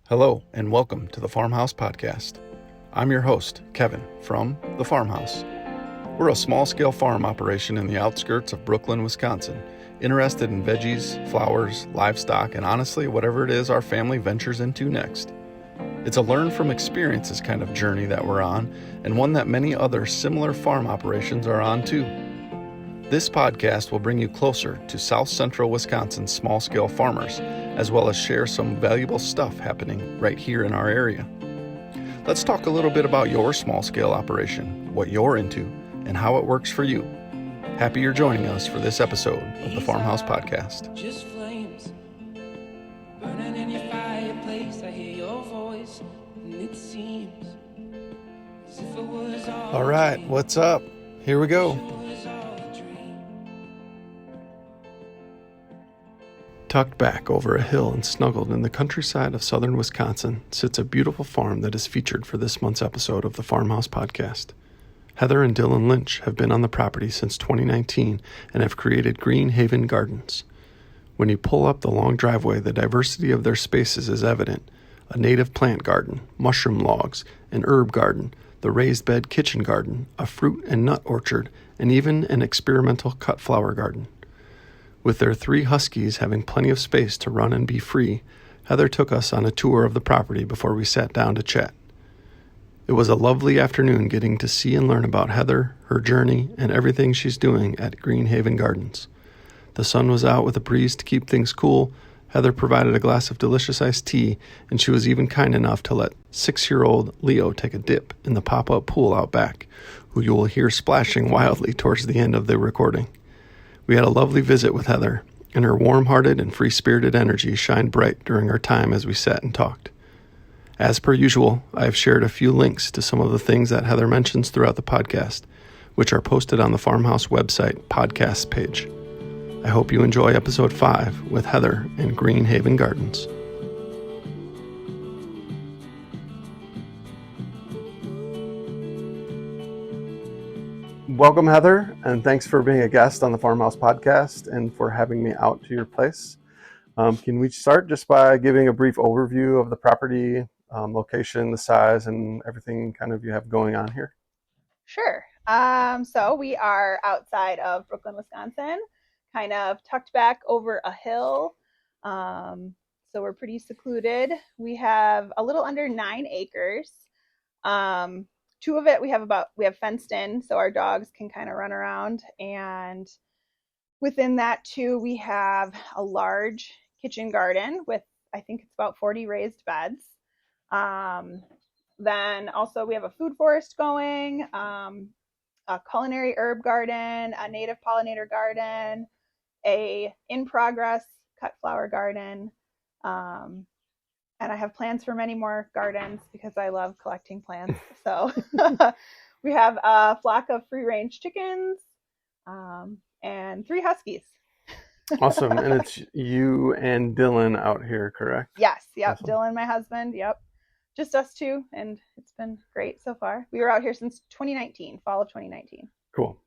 Hello, and welcome to the Farmhouse Podcast. I'm your host, Kevin, from The Farmhouse. We're a small-scale farm operation in the outskirts of Brooklyn, Wisconsin, interested in veggies, flowers, livestock, and honestly, whatever it is our family ventures into next. It's a learn from experiences kind of journey that we're on, and one that many other similar farm operations are on too. This podcast will bring you closer to South Central Wisconsin's small-scale farmers, as well as share some valuable stuff happening right here in our area. Let's talk a little bit about your small-scale operation, what you're into, and how it works for you. Happy you're joining us for this episode of the Farmhouse Podcast. Just flames burning in your fireplace. I hear your voice, and it seems as if it was All right, what's up? Here we go. Tucked back over a hill and snuggled in the countryside of southern Wisconsin sits a beautiful farm that is featured for this month's episode of the Farmhouse Podcast. Heather and Dylan Lynch have been on the property since 2019 and have created Green Haven Gardens. When you pull up the long driveway, the diversity of their spaces is evident. A native plant garden, mushroom logs, an herb garden, the raised bed kitchen garden, a fruit and nut orchard, and even an experimental cut flower garden. With their 3 huskies having plenty of space to run and be free, Heather took us on a tour of the property before we sat down to chat. It was a lovely afternoon getting to see and learn about Heather, her journey, and everything she's doing at Green Haven Gardens. The sun was out with a breeze to keep things cool. Heather provided a glass of delicious iced tea, and she was even kind enough to let 6-year-old Leo take a dip in the pop-up pool out back, who you will hear splashing wildly towards the end of the recording. We had a lovely visit with Heather, and her warm-hearted and free-spirited energy shined bright during our time as we sat and talked. As per usual, I have shared a few links to some of the things that Heather mentions throughout the podcast, which are posted on the Farmhouse website podcast page. I hope you enjoy episode 5 with Heather and Green Haven Gardens. Welcome, Heather, and thanks for being a guest on the Farmhouse Podcast and for having me out to your place. Can we start just by giving a brief overview of the property, location, the size, and everything kind of you have going on here? Sure. So we are outside of Brooklyn, Wisconsin, kind of tucked back over a hill. So we're pretty secluded. We have a little under 9 acres. 2 of it we have fenced in so our dogs can kind of run around, and within that too we have a large kitchen garden with I think it's about 40 raised beds. Then also we have a food forest going, a culinary herb garden, a native pollinator garden, a in progress cut flower garden, and I have plans for many more gardens because I love collecting plants. So we have a flock of free-range chickens and 3 huskies. Awesome. And it's you and Dylan out here, correct? Yes. Yep. Awesome. Dylan, my husband. Yep. Just us 2. And it's been great so far. We were out here since 2019, fall of 2019. Cool.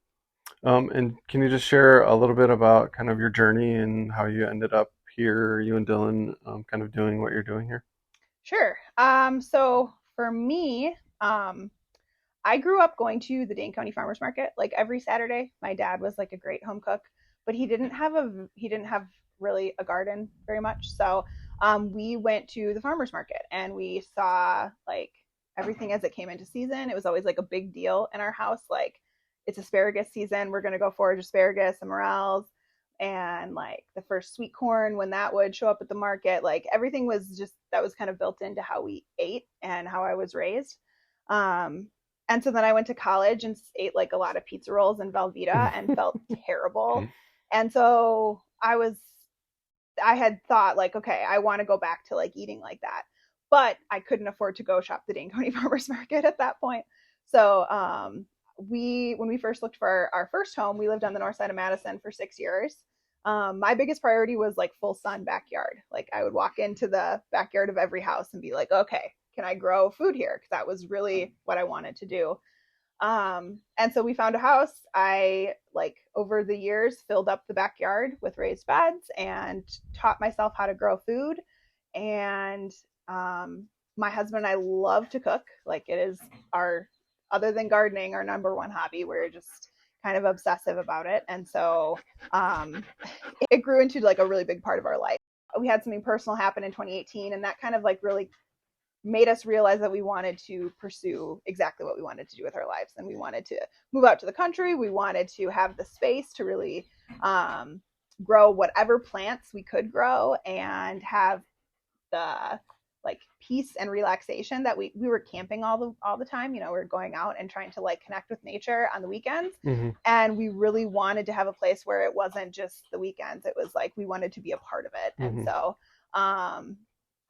And can you just share a little bit about kind of your journey and how you ended up here, you and Dylan, kind of doing what you're doing here? Sure. So for me, I grew up going to the Dane County Farmers Market like every Saturday. My dad was like a great home cook, but he didn't have really a garden very much. So we went to the farmers market and we saw like everything as it came into season. It was always like a big deal in our house. Like it's asparagus season. We're going to go forage asparagus and morels. And like the first sweet corn, when that would show up at the market, like everything was just, that was kind of built into how we ate and how I was raised. And so then I went to college and ate like a lot of pizza rolls and Velveeta and felt terrible. And so I had thought like, okay, I want to go back to like eating like that, but I couldn't afford to go shop the Dane County Farmers Market at that point. So, when we first looked for our first home, we lived on the north side of Madison for 6 years. My biggest priority was like full sun backyard. Like I would walk into the backyard of every house and be like, okay, can I grow food here? Because that was really what I wanted to do. And so we found a house. I like over the years filled up the backyard with raised beds and taught myself how to grow food. And My husband and I love to cook. Like it is our, other than gardening, our number one hobby. We're just kind of obsessive about it. And so it grew into like a really big part of our life. We had something personal happen in 2018, and that kind of like really made us realize that we wanted to pursue exactly what we wanted to do with our lives. And we wanted to move out to the country. We wanted to have the space to really grow whatever plants we could grow and have the like peace and relaxation that we were camping all the time. We were going out and trying to like connect with nature on the weekends. Mm-hmm. And we really wanted to have a place where it wasn't just the weekends. It was like we wanted to be a part of it. Mm-hmm. And so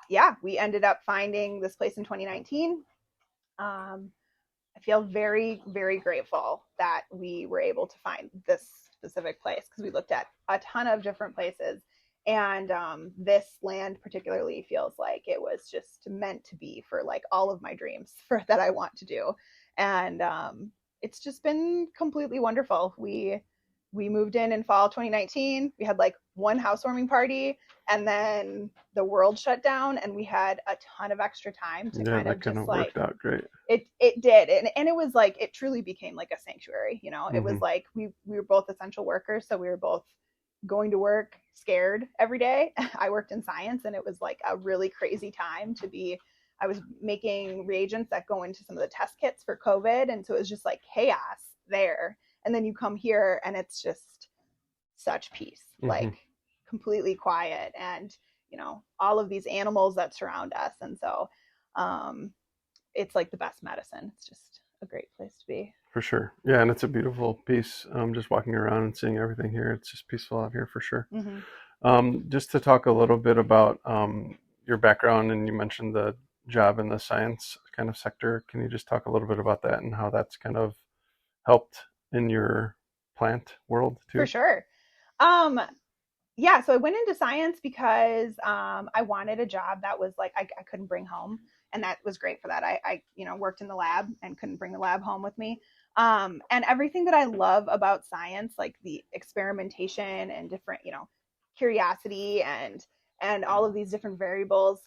yeah, we ended up finding this place in 2019. I feel very, very grateful that we were able to find this specific place because we looked at a ton of different places. And this land particularly feels like it was just meant to be for like all of my dreams that I want to do. And it's just been completely wonderful. We moved in fall 2019. We had like one housewarming party, and then the world shut down, and we had a ton of extra time to kind of just like worked out great. It did, and it was like it truly became like a sanctuary. Mm-hmm. It was like we were both essential workers, so we were both going to work scared every day. I worked in science, and it was like a really crazy time to be. I was making reagents that go into some of the test kits for COVID, and so it was just like chaos there. And then you come here and it's just such peace, mm-hmm. like completely quiet, and all of these animals that surround us. And so it's like the best medicine. It's just a great place to be. For sure. Yeah, and it's a beautiful piece. Just walking around and seeing everything here. It's just peaceful out here for sure. Mm-hmm. Just to talk a little bit about your background, and you mentioned the job in the science kind of sector. Can you just talk a little bit about that and how that's kind of helped in your plant world too? For sure. Yeah, so I went into science because I wanted a job that was like I couldn't bring home, and that was great for that. I worked in the lab and couldn't bring the lab home with me. And everything that I love about science, like the experimentation and different, curiosity and all of these different variables,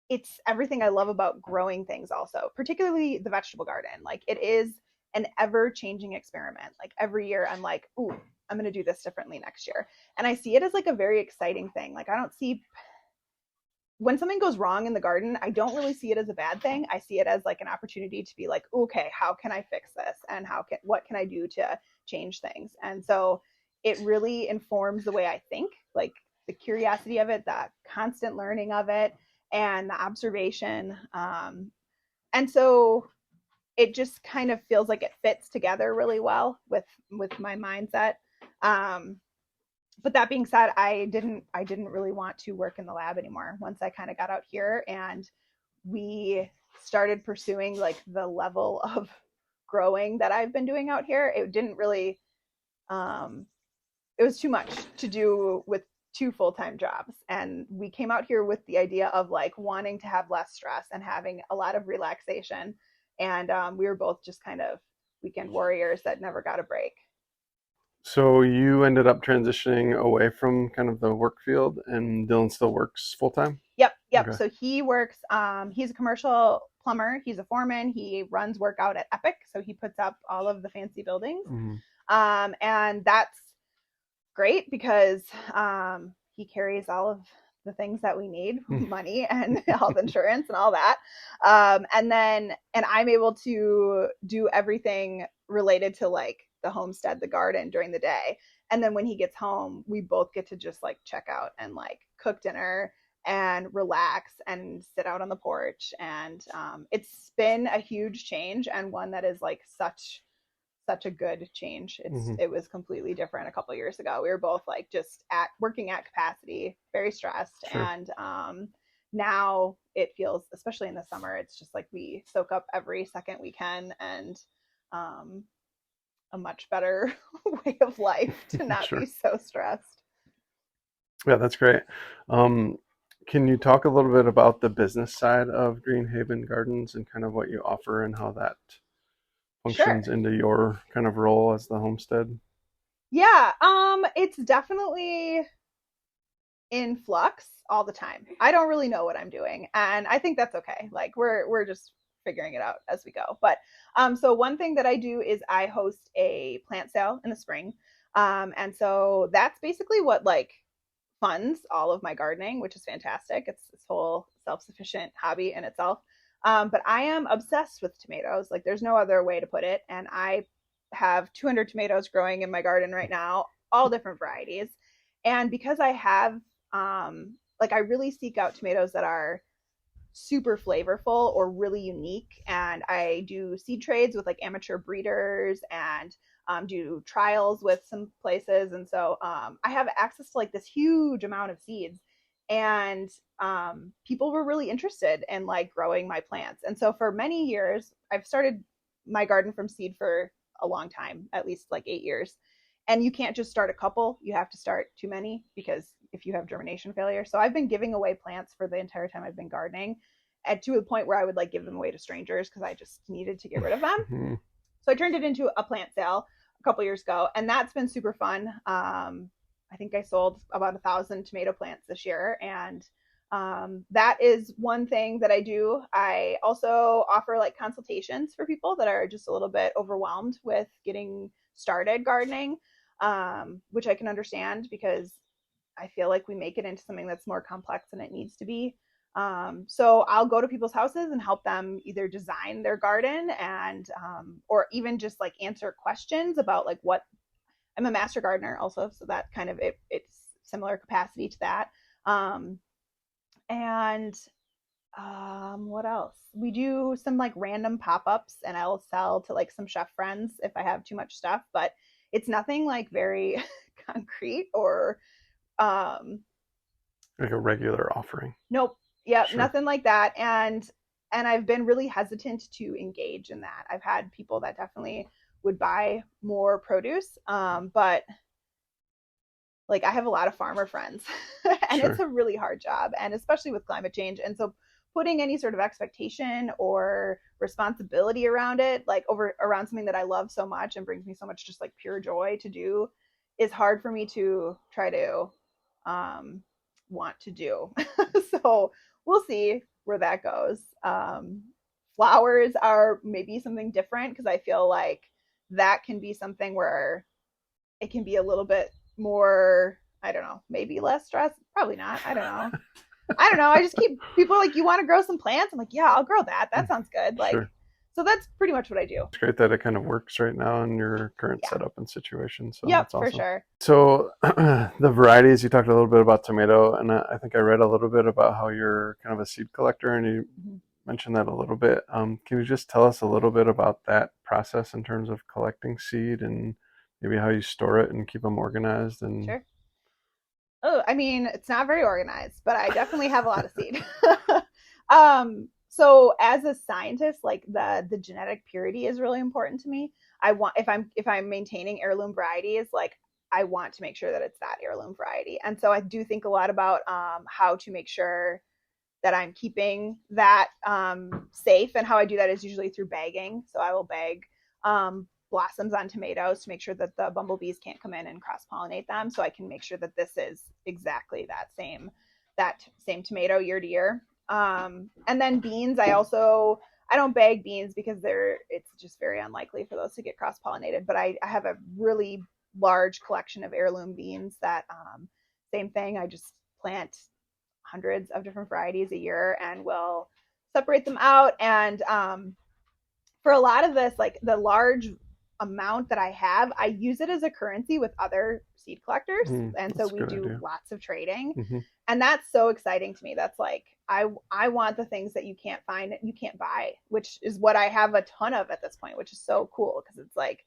it's everything I love about growing things also, particularly the vegetable garden. Like it is an ever-changing experiment. Like every year I'm like, ooh, I'm going to do this differently next year. And I see it as like a very exciting thing. Like I don't see, when something goes wrong in the garden, I don't really see it as a bad thing. I see it as like an opportunity to be like, okay, how can I fix this? And what can I do to change things? And so it really informs the way I think, like the curiosity of it, the constant learning of it, and the observation. And so it just kind of feels like it fits together really well with my mindset. But that being said, I didn't really want to work in the lab anymore once I kind of got out here, and we started pursuing like the level of growing that I've been doing out here. It didn't really, it was too much to do with 2 full-time jobs. And we came out here with the idea of like wanting to have less stress and having a lot of relaxation. And we were both just kind of weekend warriors that never got a break. So you ended up transitioning away from kind of the work field, and Dylan still works full-time? Yep. Okay. So he works, he's a commercial plumber. He's a foreman. He runs workout at Epic. So he puts up all of the fancy buildings. Mm-hmm. And that's great because he carries all of the things that we need, money and health insurance and all that. And I'm able to do everything related to like the homestead, the garden during the day. And then when he gets home, we both get to just like check out and like cook dinner and relax and sit out on the porch. And it's been a huge change, and one that is like such a good change. It was completely different a couple of years ago. We were both like just working at capacity, very stressed. Sure. And now it feels, especially in the summer, it's just like we soak up every second we can, and a much better way of life to not Sure. be so stressed. Yeah, that's great. Can you talk a little bit about the business side of Green Haven Gardens and kind of what you offer and how that functions Sure. into your kind of role as the homestead? Yeah, it's definitely in flux all the time. I don't really know what I'm doing, and I think that's okay. Like we're just figuring it out as we go. But so one thing that I do is I host a plant sale in the spring. And so that's basically what like funds all of my gardening, which is fantastic. It's this whole self-sufficient hobby in itself. But I am obsessed with tomatoes. Like there's no other way to put it. And I have 200 tomatoes growing in my garden right now, all different varieties. And because I have, like I really seek out tomatoes that are super flavorful or really unique. And I do seed trades with like amateur breeders and do trials with some places. And so I have access to like this huge amount of seeds. And people were really interested in like growing my plants. And so for many years, I've started my garden from seed for a long time, at least like 8 years. And you can't just start a couple, you have to start too many because if you have germination failure. So I've been giving away plants for the entire time I've been gardening, and to a point where I would like give them away to strangers because I just needed to get rid of them. So I turned it into a plant sale a couple years ago, and that's been super fun. I think I sold about 1,000 tomato plants this year, and that is one thing that I do. I also offer like consultations for people that are just a little bit overwhelmed with getting started gardening, which I can understand because I feel like we make it into something that's more complex than it needs to be. So I'll go to people's houses and help them either design their garden and or even just like answer questions about like what I'm a master gardener also, so that kind of it's similar capacity to that. And what else? We do some like random pop-ups, and I'll sell to like some chef friends if I have too much stuff, but it's nothing like very concrete or like a regular offering. Nope. Yep, Sure. nothing like that. And I've been really hesitant to engage in that. I've had people that definitely would buy more produce, but like I have a lot of farmer friends and Sure. it's a really hard job, and especially with climate change. And so putting any sort of expectation or responsibility around it, like over around something that I love so much and brings me so much just like pure joy to do, is hard for me to try to want to do. So we'll see where that goes. Flowers are maybe something different because I feel like that can be something where it can be a little bit more, I don't know, maybe less stress. Probably not. I don't know. I don't know. I just keep people like, you want to grow some plants? I'm like, yeah, I'll grow that. That sounds good. Like, Sure. So that's pretty much what I do. It's great that it kind of works right now in your current setup and situation. So Yep, that's awesome. for sure. So the varieties, you talked a little bit about tomato, and I think I read a little bit about how you're kind of a seed collector, and you mentioned that a little bit. Can you just tell us a little bit about that process in terms of collecting seed and maybe how you store it and keep them organized? And Sure. Oh, I mean, it's not very organized, but I definitely have a lot of seed. So as a scientist, like the genetic purity is really important to me. I want if I'm maintaining heirloom varieties, like I want to make sure that it's that heirloom variety. And so I do think a lot about how to make sure that I'm keeping that safe. And how I do that is usually through bagging. So I will bag blossoms on tomatoes to make sure that the bumblebees can't come in and cross-pollinate them. So I can make sure that this is exactly that same tomato year to year. And then beans, I don't bag beans because it's just very unlikely for those to get cross-pollinated. But I have a really large collection of heirloom beans that same thing. I just plant hundreds of different varieties a year and will separate them out. And for a lot of this, like the large amount that I have, I use it as a currency with other seed collectors. And so we do lots of trading. And that's so exciting to me. That's like, I want the things that you can't find, you can't buy, which is what I have a ton of at this point, which is so cool because it's like,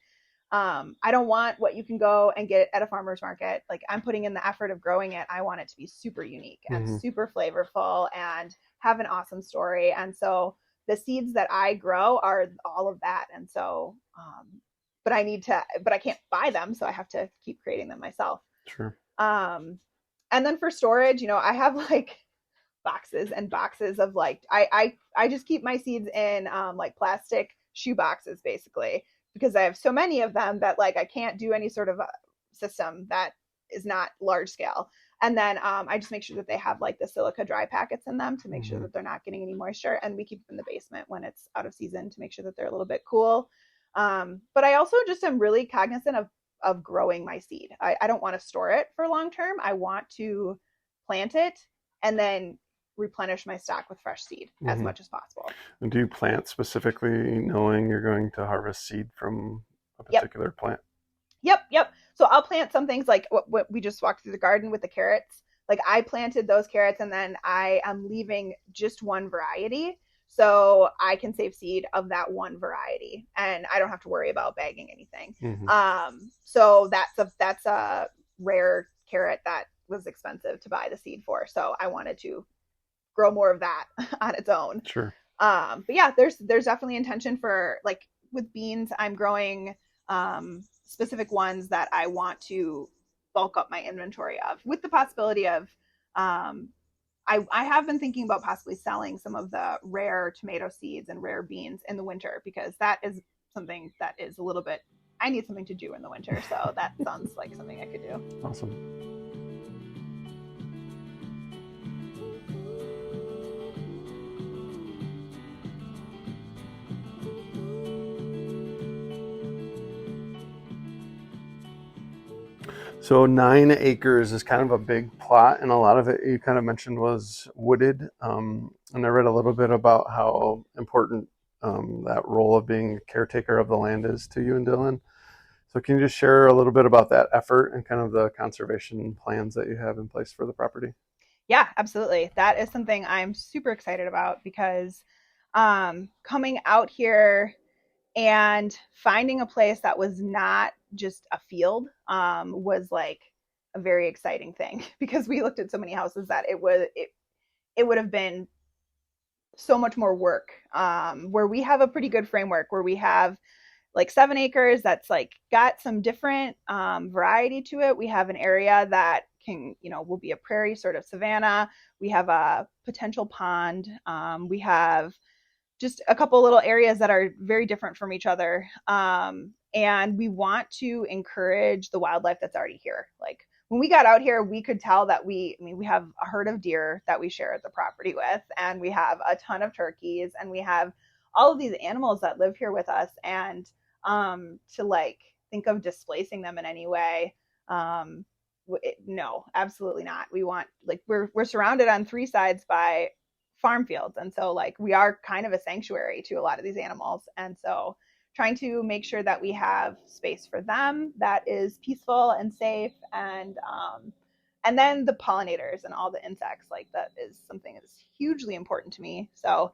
I don't want what you can go and get at a farmer's market. Like I'm putting in the effort of growing it. I want it to be super unique and super flavorful and have an awesome story. And so the seeds that I grow are all of that. And so, but I can't buy them. So I have to keep creating them myself. Sure. And then for storage, I have like boxes and boxes of like, I just keep my seeds in like plastic shoe boxes basically, because I have so many of them that like I can't do any sort of system that is not large scale. And then I just make sure that they have like the silica dry packets in them to make sure that they're not getting any moisture. And we keep them in the basement when it's out of season to make sure that they're a little bit cool. But I also just am really cognizant of growing my seed. I don't want to store it for long term. I want to plant it and then replenish my stock with fresh seed as much as possible. And do you plant specifically knowing you're going to harvest seed from a particular plant? Yep. So I'll plant some things like what we just walked through the garden with the carrots. Like I planted those carrots and then I am leaving just one variety so I can save seed of that one variety and I don't have to worry about bagging anything. So that's a rare carrot that was expensive to buy the seed for. So I wanted to grow more of that on its own. Sure. But yeah, there's definitely intention for like with beans, I'm growing specific ones that I want to bulk up my inventory of with the possibility of I have been thinking about possibly selling some of the rare tomato seeds and rare beans in the winter because that is something that is a little bit, I need something to do in the winter. So that sounds like something I could do. Awesome. So 9 acres is kind of a big plot, and a lot of it you kind of mentioned was wooded. And I read a little bit about how important that role of being a caretaker of the land is to you and Dylan. So can you just share a little bit about that effort and kind of the conservation plans that you have in place for the property? Yeah, absolutely. That is something I'm super excited about because coming out here and finding a place that was not just a field was like a very exciting thing because we looked at so many houses that it would have been so much more work where we have a pretty good framework where we have like 7 acres that's like got some different variety to it. We have an area that can, will be a prairie sort of savanna. We have a potential pond. We have just a couple little areas that are very different from each other. And we want to encourage the wildlife that's already here. Like when we got out here, we could tell that we have a herd of deer that we share the property with, and we have a ton of turkeys, and we have all of these animals that live here with us. And to like think of displacing them in any way, no, absolutely not. We want, like, we're surrounded on 3 sides by farm fields. And so like we are kind of a sanctuary to a lot of these animals. And so trying to make sure that we have space for them that is peaceful and safe. And then the pollinators and all the insects, like that is something that's hugely important to me. So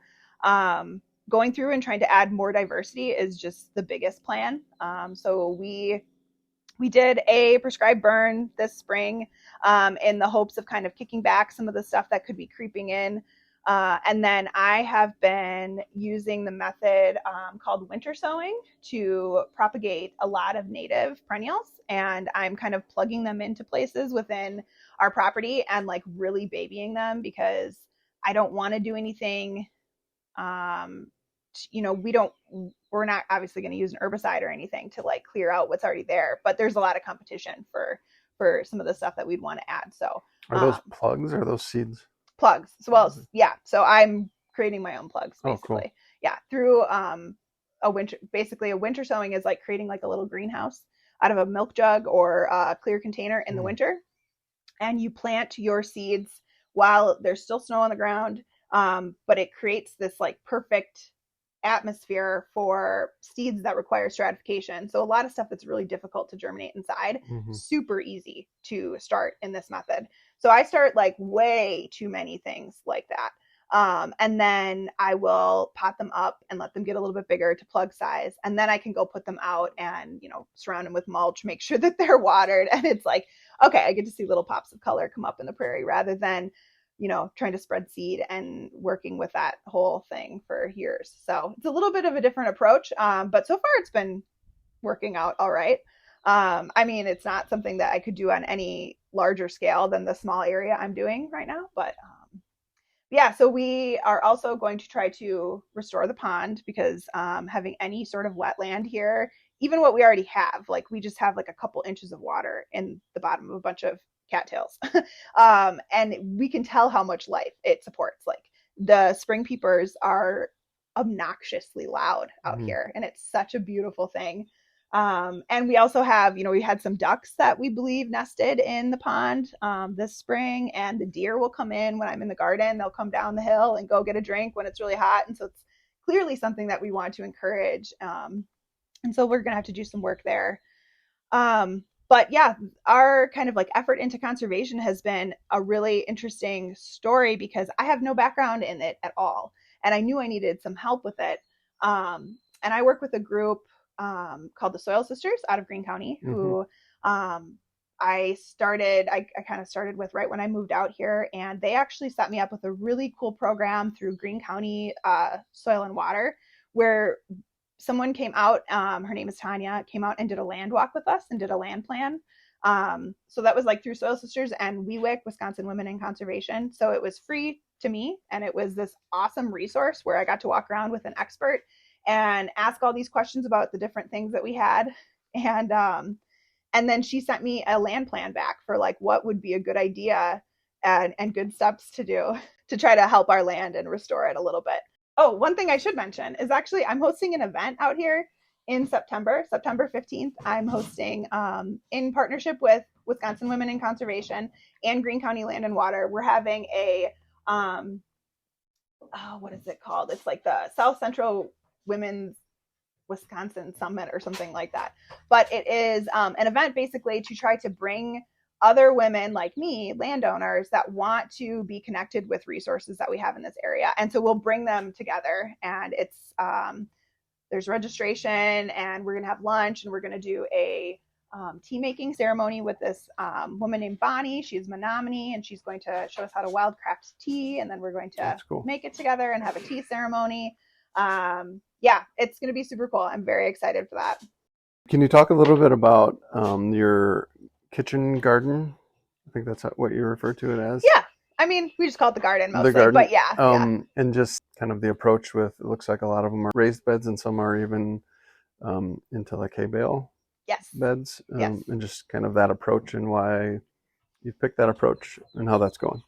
going through and trying to add more diversity is just the biggest plan. So we did a prescribed burn this spring in the hopes of kind of kicking back some of the stuff that could be creeping in. And then I have been using the method called winter sowing to propagate a lot of native perennials. And I'm kind of plugging them into places within our property and like really babying them because I don't want to do anything. We're not obviously going to use an herbicide or anything to like clear out what's already there, but there's a lot of competition for some of the stuff that we'd want to add. So are those plugs or are those seeds? Plugs. So I'm creating my own plugs basically. Oh, cool. Yeah, through a winter sowing is like creating like a little greenhouse out of a milk jug or a clear container in the winter, and you plant your seeds while there's still snow on the ground, but it creates this like perfect atmosphere for seeds that require stratification. So a lot of stuff that's really difficult to germinate inside, super easy to start in this method. So I start like way too many things like that. And then I will pot them up and let them get a little bit bigger to plug size. And then I can go put them out and, surround them with mulch, make sure that they're watered. And it's like, okay, I get to see little pops of color come up in the prairie rather than, trying to spread seed and working with that whole thing for years. So it's a little bit of a different approach. But so far it's been working out all right. It's not something that I could do on any larger scale than the small area I'm doing right now. But yeah, so we are also going to try to restore the pond because having any sort of wetland here, even what we already have, like we just have like a couple inches of water in the bottom of a bunch of cattails. And we can tell how much life it supports. Like the spring peepers are obnoxiously loud out here, and it's such a beautiful thing. And we also have, we had some ducks that we believe nested in the pond this spring, and the deer will come in when I'm in the garden. They'll come down the hill and go get a drink when it's really hot. And so it's clearly something that we want to encourage. And so we're going to have to do some work there. But yeah, our kind of like effort into conservation has been a really interesting story because I have no background in it at all. And I knew I needed some help with it. And I work with a group called the Soil Sisters out of Greene County, who I kind of started with right when I moved out here. And they actually set me up with a really cool program through Greene County Soil and Water, where someone came out, her name is Tanya, came out and did a land walk with us and did a land plan. So that was like through Soil Sisters and WEWIC, Wisconsin Women in Conservation. So it was free to me, and it was this awesome resource where I got to walk around with an expert and ask all these questions about the different things that we had. And then she sent me a land plan back for like what would be a good idea and good steps to do to try to help our land and restore it a little bit. Oh, one thing I should mention is actually I'm hosting an event out here in September 15th. I'm hosting in partnership with Wisconsin Women in Conservation and Greene County Land and Water. We're having a, what is it called? It's like the South Central Women's Wisconsin Summit or something like that. But it is an event basically to try to bring other women like me, landowners that want to be connected with resources that we have in this area. And so we'll bring them together, and it's there's registration, and we're going to have lunch, and we're going to do a tea making ceremony with this woman named Bonnie. She's Menominee, and she's going to show us how to wildcraft tea, and then we're going to make it together and have a tea ceremony. Yeah, it's going to be super cool. I'm very excited for that. Can you talk a little bit about your kitchen garden? I think that's what you refer to it as. Yeah. I mean, we just call it the garden mostly, but yeah. And just kind of the approach with, it looks like a lot of them are raised beds and some are even into like hay bale beds. And just kind of that approach and why you picked that approach and how that's going.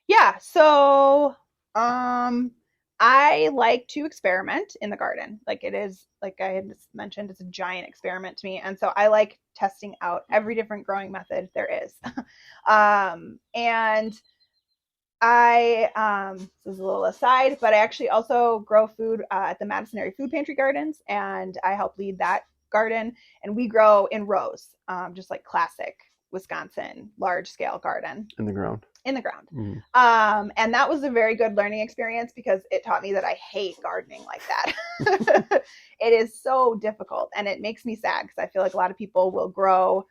Yeah. So I like to experiment in the garden. Like it is, like I had mentioned, it's a giant experiment to me. And so I like testing out every different growing method there is. And I, this is a little aside, but I actually also grow food at the Madison Area Food Pantry Gardens, and I help lead that garden. And we grow in rows, just like classic Wisconsin large scale garden. In the ground. And that was a very good learning experience because it taught me that I hate gardening like that. It is so difficult, and it makes me sad because I feel like a lot of people will grow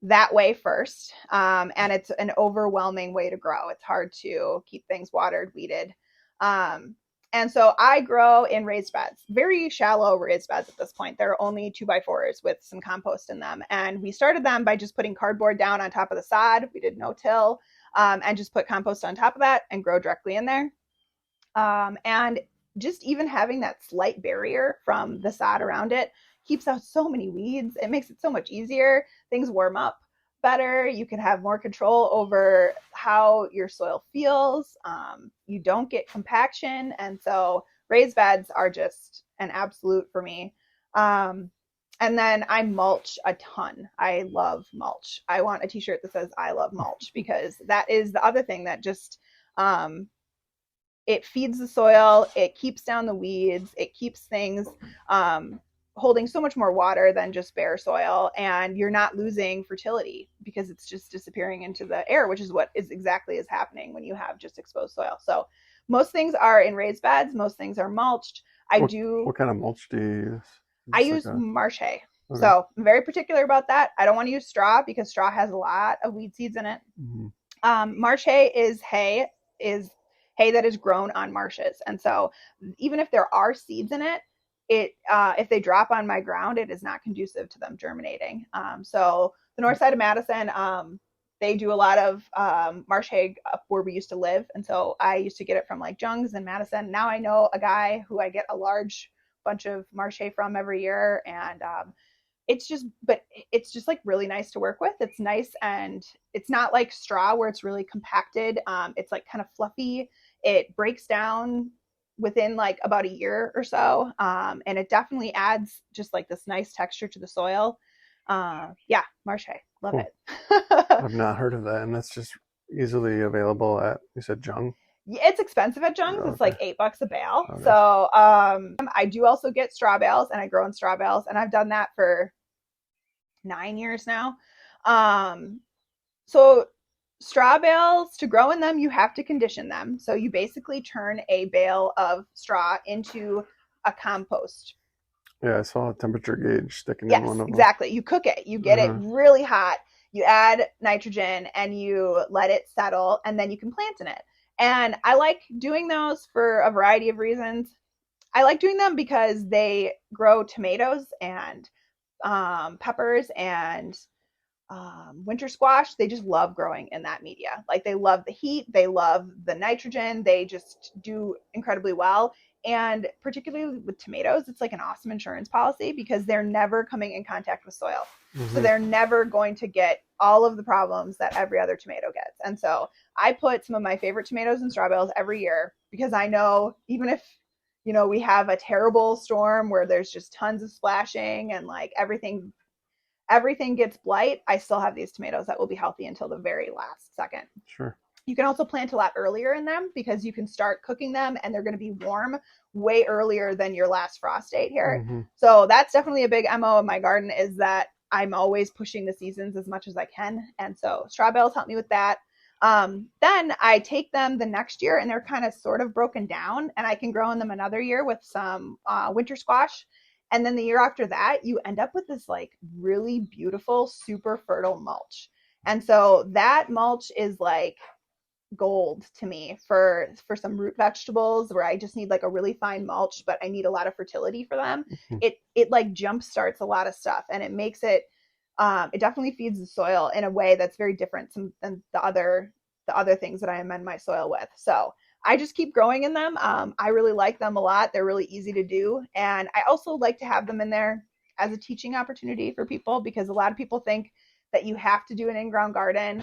that way first. And it's an overwhelming way to grow. It's hard to keep things watered, weeded. And so I grow in raised beds, very shallow raised beds at this point. They're only 2x4s with some compost in them. And we started them by just putting cardboard down on top of the sod. We did no-till, and just put compost on top of that and grow directly in there. And just even having that slight barrier from the sod around it keeps out so many weeds. It makes it so much easier. Things warm up better. You can have more control over how your soil feels. You don't get compaction. And so raised beds are just an absolute for me. And then I mulch a ton. I love mulch. I want a t-shirt that says I love mulch, because that is the other thing that just, it feeds the soil. It keeps down the weeds. It keeps things, holding so much more water than just bare soil, and you're not losing fertility because it's just disappearing into the air, which is what is exactly is happening when you have just exposed soil. So most things are in raised beds. Most things are mulched. What kind of mulch do you use? I use marsh hay. Okay. So I'm very particular about that. I don't want to use straw because straw has a lot of weed seeds in it. Mm-hmm. Marsh hay is hay that is grown on marshes. And so even if there are seeds in it, if they drop on my ground, it is not conducive to them germinating. So the north side of Madison, they do a lot of marsh hay up where we used to live. And so I used to get it from like Jung's in Madison. Now I know a guy who I get a large bunch of marsh hay from every year. And it's just like really nice to work with. It's nice, and it's not like straw where it's really compacted. It's like kind of fluffy. It breaks down within like about a year or so. And it definitely adds just like this nice texture to the soil. Yeah, Marche, love Cool. it. I've not heard of that, and that's just easily available at, you said Jung? Yeah, it's expensive at Jung's. Oh, It's okay. like $8 a bale. Okay. So I do also get straw bales, and I grow in straw bales, and I've done that for 9 years now. So straw bales, to grow in them, you have to condition them. So you basically turn a bale of straw into a compost. Yeah, I saw a temperature gauge sticking in Yes, one of them. exactly. You cook it. You get it Uh-huh. really hot. You add nitrogen and you let it settle, and then you can plant in it. And I like doing those for a variety of reasons. I like doing them because they grow tomatoes and peppers and winter squash. They just love growing in that media. Like they love the heat, they love the nitrogen, they just do incredibly well. And particularly with tomatoes, it's like an awesome insurance policy because they're never coming in contact with soil. So they're never going to get all of the problems that every other tomato gets. And so I put some of my favorite tomatoes in straw bales every year because I know even if we have a terrible storm where there's just tons of splashing and like everything gets blight, I still have these tomatoes that will be healthy until the very last second. Sure. You can also plant a lot earlier in them because you can start cooking them and they're going to be warm way earlier than your last frost date here. So that's definitely a big MO of my garden, is that I'm always pushing the seasons as much as I can. And so straw bales help me with that. Then I take them the next year and they're kind of sort of broken down, and I can grow in them another year with some winter squash. And then the year after that, you end up with this like really beautiful, super fertile mulch. And so that mulch is like gold to me for some root vegetables where I just need like a really fine mulch, but I need a lot of fertility for them. It like jump starts a lot of stuff, and it makes it it definitely feeds the soil in a way that's very different than the other things that I amend my soil with. So I just keep growing in them. I really like them a lot. They're really easy to do. And I also like to have them in there as a teaching opportunity for people, because a lot of people think that you have to do an in-ground garden.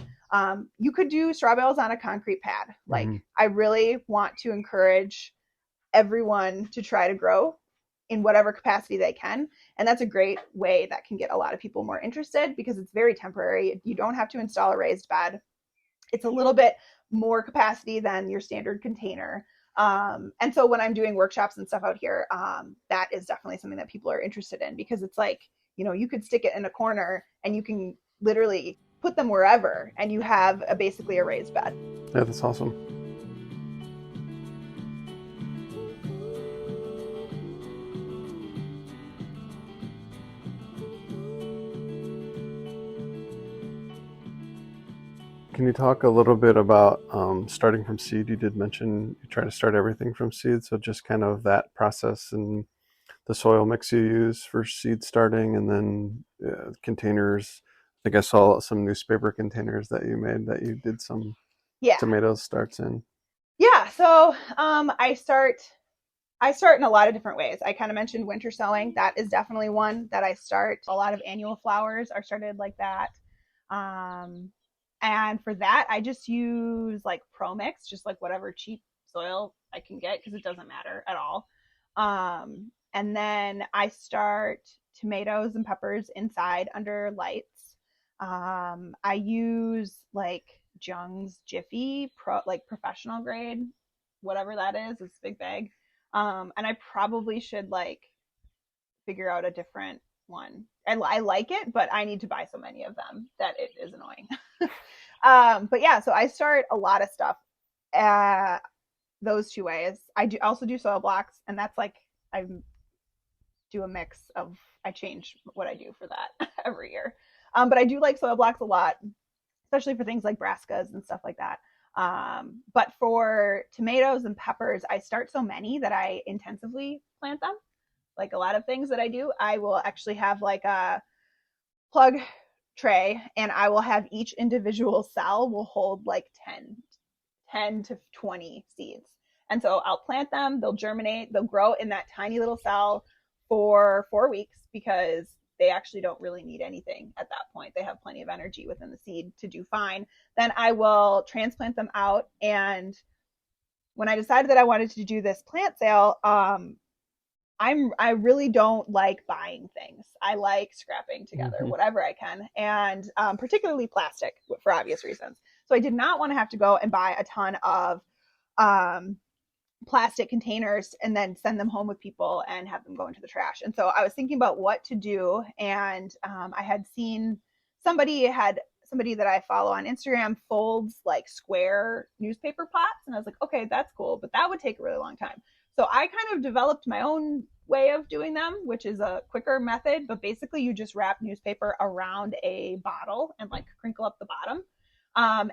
You could do straw bales on a concrete pad. Like I really want to encourage everyone to try to grow in whatever capacity they can. And that's a great way that can get a lot of people more interested because it's very temporary. You don't have to install a raised bed. It's a little bit more capacity than your standard container. And so when I'm doing workshops and stuff out here, that is definitely something that people are interested in, because it's like, you could stick it in a corner and you can literally put them wherever and you have basically a raised bed. Yeah, that's awesome. Can you talk a little bit about starting from seed? You did mention you try to start everything from seed, so just kind of that process and the soil mix you use for seed starting, and then containers. I think I saw some newspaper containers that you made that you did some tomato starts in. Yeah, so I start in a lot of different ways. I kind of mentioned winter sowing. That is definitely one that I start. A lot of annual flowers are started like that. And for that, I just use like Pro Mix, just like whatever cheap soil I can get, because it doesn't matter at all. And then I start tomatoes and peppers inside under lights. I use like Jung's Jiffy like professional grade, whatever that is. It's a big bag. And I probably should like figure out a different one. I like it, but I need to buy so many of them that it is annoying. But yeah, so I start a lot of stuff those two ways. I also do soil blocks, and that's like I do a mix of, I change what I do for that every year. But I do like soil blocks a lot, especially for things like brassicas and stuff like that. But for tomatoes and peppers, I start so many that I intensively plant them. Like a lot of things that I do, I will actually have like a plug tray, and I will have each individual cell will hold like 10 to 20 seeds. And so I'll plant them, they'll germinate, they'll grow in that tiny little cell for 4 weeks, because they actually don't really need anything at that point, they have plenty of energy within the seed to do fine, then I will transplant them out. And when I decided that I wanted to do this plant sale, I really don't like buying things. I like scrapping together whatever I can, and particularly plastic for obvious reasons. So I did not want to have to go and buy a ton of plastic containers and then send them home with people and have them go into the trash. And so I was thinking about what to do, and I had seen somebody that I follow on Instagram folds like square newspaper pots, and I was like, okay, that's cool, but that would take a really long time. So I kind of developed my own way of doing them, which is a quicker method, but basically you just wrap newspaper around a bottle and like crinkle up the bottom,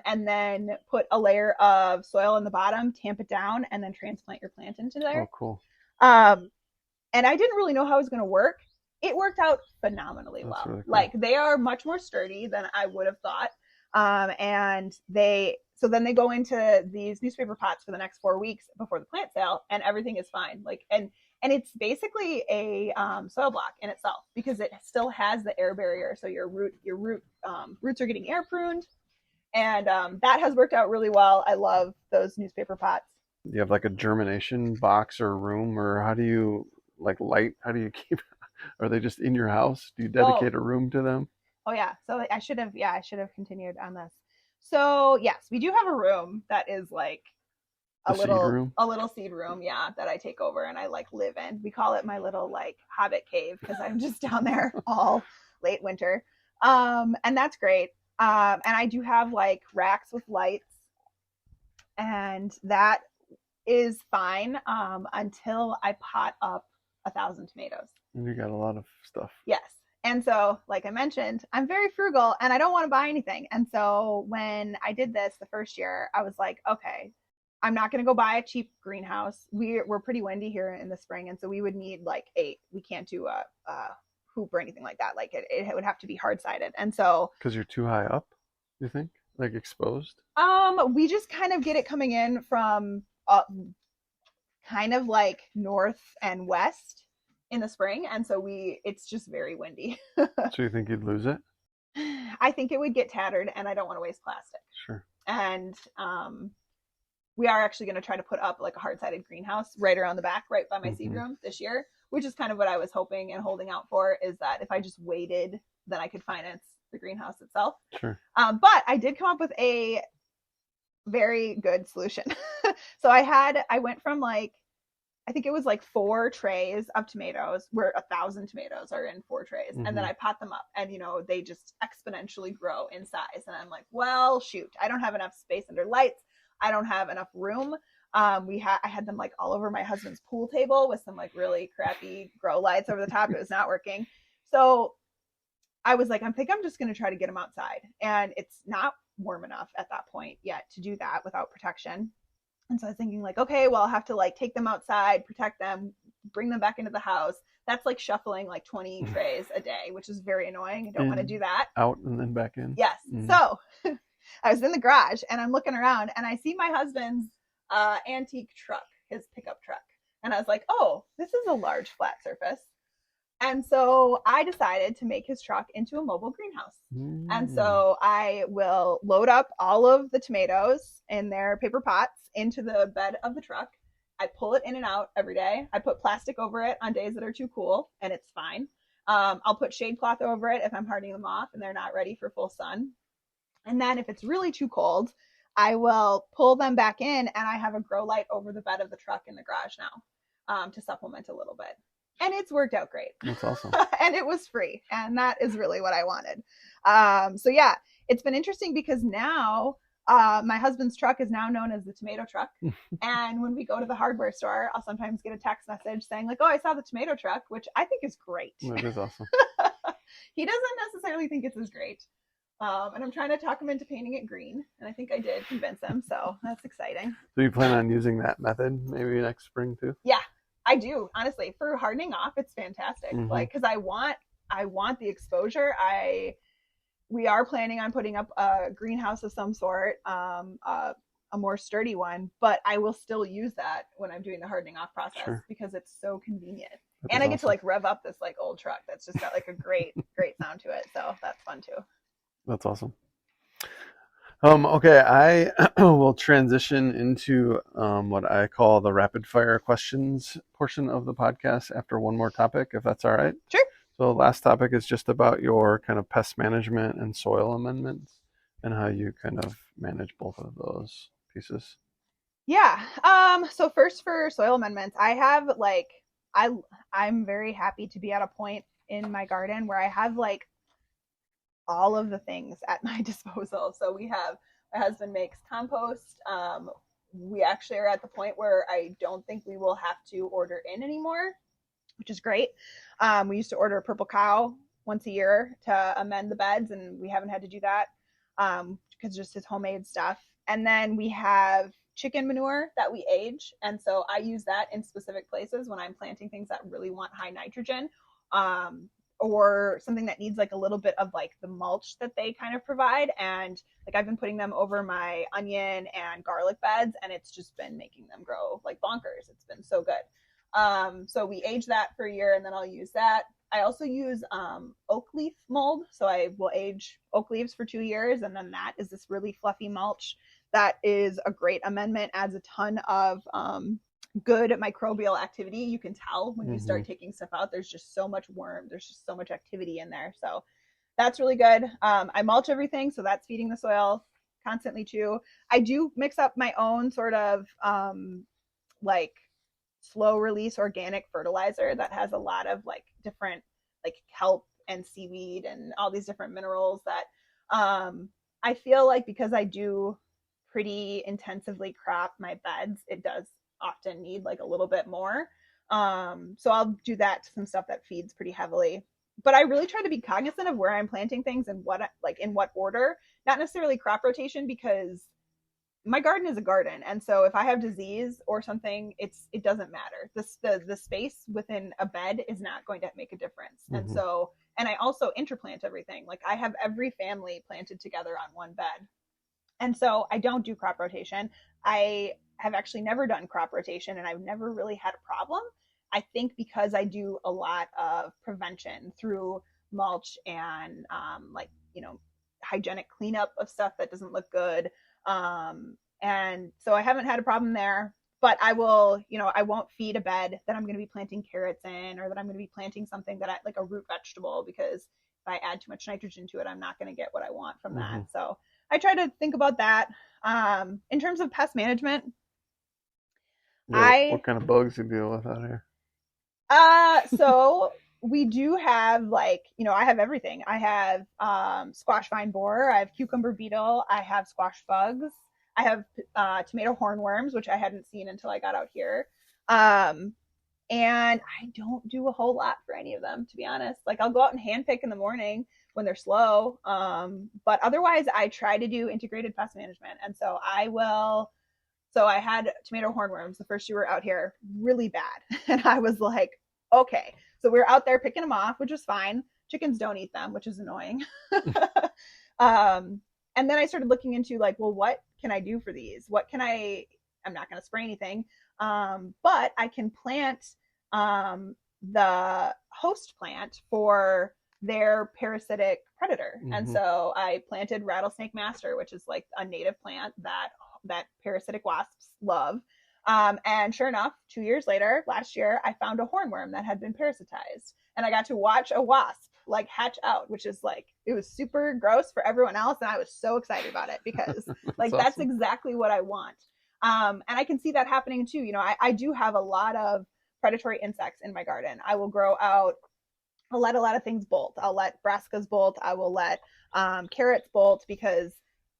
and then put a layer of soil in the bottom, tamp it down, and then transplant your plant into there. Oh, cool. And I didn't really know how it was going to work. It worked out phenomenally well. Really cool. Like they are much more sturdy than I would have thought. And so then they go into these newspaper pots for the next 4 weeks before the plant sale, and everything is fine. Like, and it's basically a soil block in itself because it still has the air barrier. So your roots are getting air pruned, and that has worked out really well. I love those newspaper pots. Do you have like a germination box or room, or how do you how do you keep, are they just in your house? Do you dedicate a room to them? Oh yeah. So I should have continued on this. So yes, we do have a room that is like a little seed room, yeah, that I take over and I like live in. We call it my little like hobbit cave because I'm just down there all late winter. And that's great. And I do have like racks with lights, and that is fine until I pot up 1,000 tomatoes. And you got a lot of stuff. Yes. And so, like I mentioned, I'm very frugal and I don't want to buy anything. And so when I did this the first year, I was like, okay, I'm not going to go buy a cheap greenhouse. We're pretty windy here in the spring. And so we would need like 8. We can't do a hoop or anything like that. Like it would have to be hard sided. And so. Because you're too high up, you think? Like exposed? We just kind of get it coming in from kind of like north and west in the spring, and so it's just very windy. So you think you'd lose it? I think it would get tattered, and I don't want to waste plastic. Sure. And we are actually going to try to put up like a hard-sided greenhouse right around the back, right by my seed room this year, which is kind of what I was hoping and holding out for, is that if I just waited, then I could finance the greenhouse itself. Sure. But I did come up with a very good solution. So I went from like, I think it was like 4 trays of tomatoes where 1,000 tomatoes are in 4 trays. And then I pot them up and, they just exponentially grow in size. And I'm like, well, shoot, I don't have enough space under lights. I don't have enough room. I had them like all over my husband's pool table with some like really crappy grow lights over the top. It was not working. So I was like, I'm just going to try to get them outside. And it's not warm enough at that point yet to do that without protection. And so I was thinking like, okay, well, I'll have to like take them outside, protect them, bring them back into the house. That's like shuffling like 20 trays a day, which is very annoying. I don't want to do that. Out and then back in. Yes. So I was in the garage and I'm looking around and I see my husband's antique truck, his pickup truck. And I was like, oh, this is a large flat surface. And so I decided to make his truck into a mobile greenhouse. And so I will load up all of the tomatoes in their paper pots into the bed of the truck. I pull it in and out every day. I put plastic over it on days that are too cool, and it's fine. I'll put shade cloth over it if I'm hardening them off and they're not ready for full sun. And then if it's really too cold, I will pull them back in, and I have a grow light over the bed of the truck in the garage now to supplement a little bit. And it's worked out great. That's awesome. And it was free. And that is really what I wanted. So yeah, it's been interesting because now my husband's truck is now known as the tomato truck. And when we go to the hardware store, I'll sometimes get a text message saying like, oh, I saw the tomato truck, which I think is great. That is awesome. He doesn't necessarily think it's as great. And I'm trying to talk him into painting it green. And I think I did convince him. So that's exciting. So you plan on using that method maybe next spring too? Yeah. I do, honestly. For hardening off, it's fantastic. Like, because I want the exposure. We are planning on putting up a greenhouse of some sort, a more sturdy one, but I will still use that when I'm doing the hardening off process because it's so convenient. That And is I get to awesome. like rev up this like old truck that's just got like a great sound to it. So that's fun too. That's awesome. Okay, I will transition into what I call the rapid fire questions portion of the podcast after one more topic, if that's all right. Sure. So the last topic is just about your kind of pest management and soil amendments and how you kind of manage both of those pieces. Yeah. So first for soil amendments, I have like I'm very happy to be at a point in my garden where I have like all of the things at my disposal. So we have my husband makes compost. We actually are at the point where I don't think we will have to order in anymore, which is great. We used to order a purple cow once a year to amend the beds, and we haven't had to do that because just his homemade stuff. And then we have chicken manure that we age, and so I use that in specific places when I'm planting things that really want high nitrogen. Or something that needs like a little bit of like the mulch that they kind of provide. And like I've been putting them over my onion and garlic beds, and it's just been making them grow like bonkers. It's been so good. So we age that for a year, and then I'll use that. I also use oak leaf mold. So I will age oak leaves for 2 years, and then that is this really fluffy mulch that is a great amendment, adds a ton of good microbial activity. You can tell when you start taking stuff out, there's just so much worm, there's just so much activity in there. So that's really good. I mulch everything, so that's feeding the soil constantly too. I do mix up my own sort of like slow release organic fertilizer that has a lot of like different like kelp and seaweed and all these different minerals that I feel like because I do pretty intensively crop my beds, it does often need like a little bit more. So I'll do that to some stuff that feeds pretty heavily. But I really try to be cognizant of where I'm planting things and what like in what order, not necessarily crop rotation, because my garden is a garden, and so if I have disease or something, it doesn't matter. The space within a bed is not going to make a difference. And so, and I also interplant everything. Like I have every family planted together on one bed. And so I don't do crop rotation. I have actually never done crop rotation, and I've never really had a problem. I think because I do a lot of prevention through mulch and like, hygienic cleanup of stuff that doesn't look good. And so I haven't had a problem there, but I will, I won't feed a bed that I'm going to be planting carrots in, or that I'm going to be planting something that like a root vegetable, because if I add too much nitrogen to it, I'm not going to get what I want from that. So I try to think about that. In terms of pest management, What kind of bugs you deal with out here? So we do have like, I have everything. I have squash vine borer, I have cucumber beetle, I have squash bugs, I have tomato hornworms, which I hadn't seen until I got out here. And I don't do a whole lot for any of them, to be honest. Like I'll go out and handpick in the morning when they're slow. But otherwise I try to do integrated pest management. And so I had tomato hornworms the first year we were out here, really bad. And I was like, okay. So we were out there picking them off, which was fine. Chickens don't eat them, which is annoying. And then I started looking into like, well, what can I do for these? I'm not going to spray anything. But I can plant the host plant for their parasitic predator. And so I planted rattlesnake master, which is like a native plant that parasitic wasps love. And sure enough, 2 years later, last year, I found a hornworm that had been parasitized, and I got to watch a wasp like hatch out, which is like, it was super gross for everyone else. And I was so excited about it because like, that's awesome. Exactly what I want. And I can see that happening too. I do have a lot of predatory insects in my garden. I will grow out, I'll let a lot of things bolt. I'll let brassicas bolt. I will let carrots bolt, because